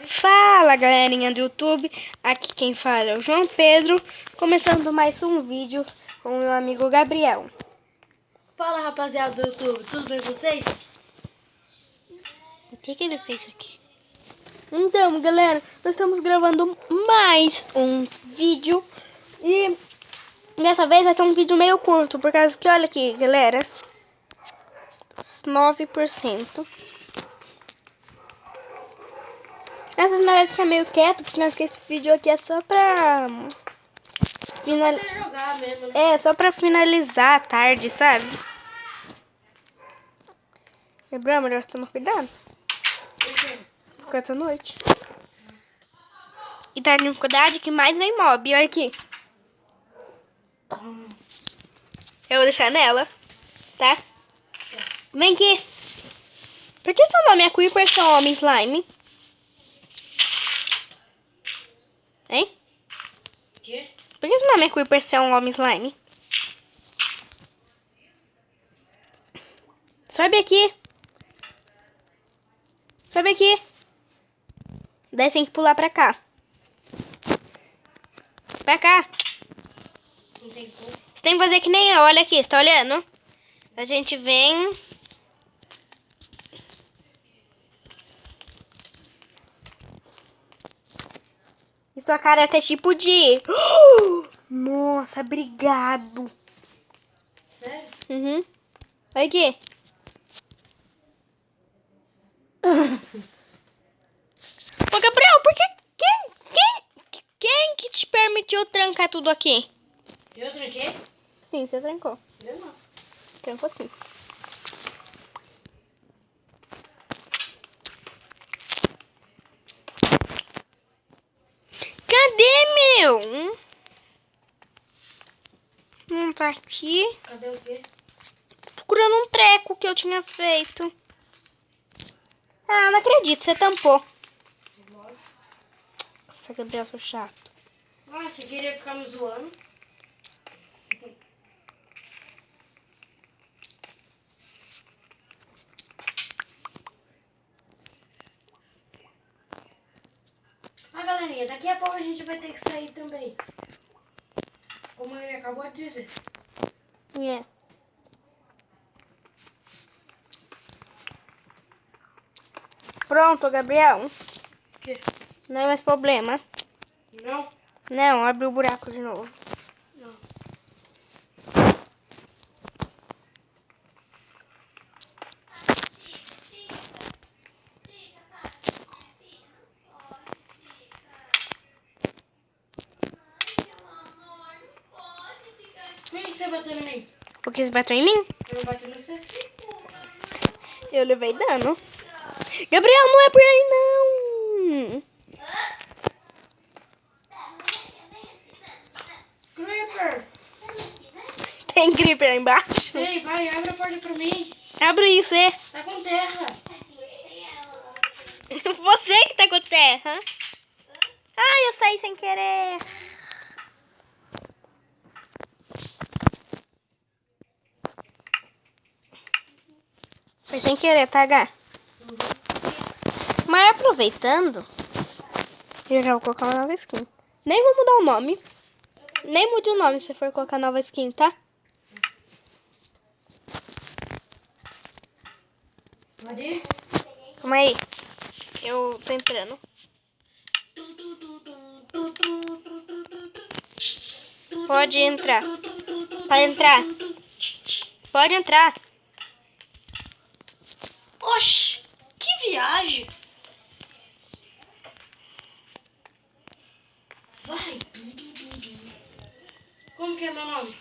Fala, galerinha do YouTube, aqui quem fala é o João Pedro, começando mais um vídeo com o meu amigo Gabriel. Fala, rapaziada do YouTube, tudo bem com vocês? O que ele fez aqui? Então, galera, nós estamos gravando mais um vídeo e dessa vez vai ser um vídeo meio curto, por causa que, olha aqui, galera, 9%. Essa não vai ficar meio quieto, porque nós que esse vídeo aqui é só pra jogar mesmo, né? É, só pra finalizar a tarde, sabe? Gabriel, melhor tomar cuidado com essa noite. E tá de dificuldade que mais vem mob. Olha aqui. Eu vou deixar nela, tá? Vem aqui. Por que seu nome é Creeper, seu homem slime? Hein? Quê? Por que seu nome é Creeper, seu homem slime? Sobe aqui. Sobe aqui. Daí tem que pular pra cá. Pra cá. Não tem como. Você tem que fazer que nem eu. Olha aqui, você tá olhando? A gente vem... E sua cara é até tipo de... Nossa, obrigado. Sério? Uhum. Olha aqui. Ô, Gabriel, por que... Quem que te permitiu trancar tudo aqui? Eu tranquei? Sim, você trancou. Eu não. Trancou sim. Cadê, meu? Não tá aqui. Cadê o quê? Procurando um treco que eu tinha feito. Ah, não acredito, você tampou. Nossa, Gabriel, sou chato. Ah, você queria ficar me zoando? Mas, galerinha, daqui a pouco a gente vai ter que sair também. Como ele acabou de dizer. É. Pronto, Gabriel. O quê? Não é mais problema. Não? Não, abre o buraco de novo. Não. Por que você bateu em mim? Porque você bateu em mim? Eu não bati no você? Eu levei dano. Gabriel, não é por aí, não. Creeper! Tem creeper aí embaixo? Ei, vai, abre a porta pra mim. Abre isso, é. Tá com terra. Você que tá com terra. Ai, eu saí sem querer. Foi sem querer, tá, Gá? Mas aproveitando, eu já vou colocar uma nova skin. Nem vou mudar o nome. Nem mude o nome se for colocar nova skin, tá? Pode ir? Calma aí. Eu tô entrando. Pode entrar. Pode entrar. Pode entrar. Oxi, que viagem. Vai. Como que é meu nome?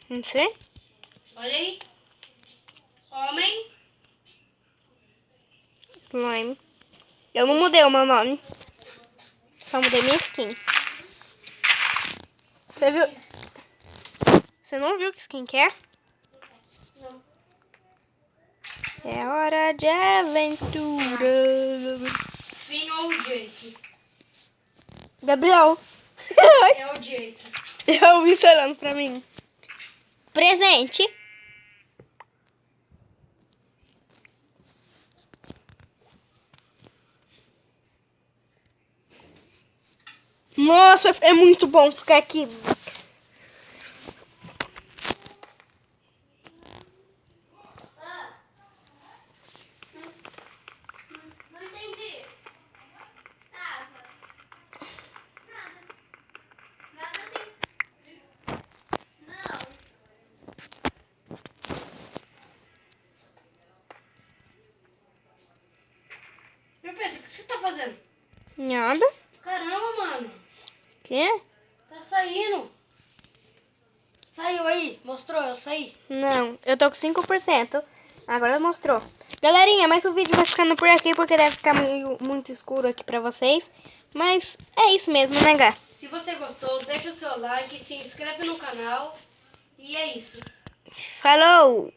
Não sei. Olha aí. Homem. Slime. Eu não mudei o meu nome. Só mudei minha skin. Você viu? Você não viu que skin que é? Não. É hora de aventura. Fim ou o Jake? Gabriel. É o Jake. Eu vi você olhando pra mim. Presente. Nossa, é muito bom ficar aqui. Não entendi. Nada. Nada assim. Não. Meu Pedro, o que você tá fazendo? Nada. Caramba, mano. Quê? Tá saindo. Saiu aí. Mostrou, eu saí. Não, eu tô com 5%. Agora mostrou. Galerinha, mas o vídeo vai ficando por aqui porque deve ficar muito escuro aqui pra vocês. Mas é isso mesmo, né, Gá? Se você gostou, deixa o seu like, se inscreve no canal. E é isso. Falou!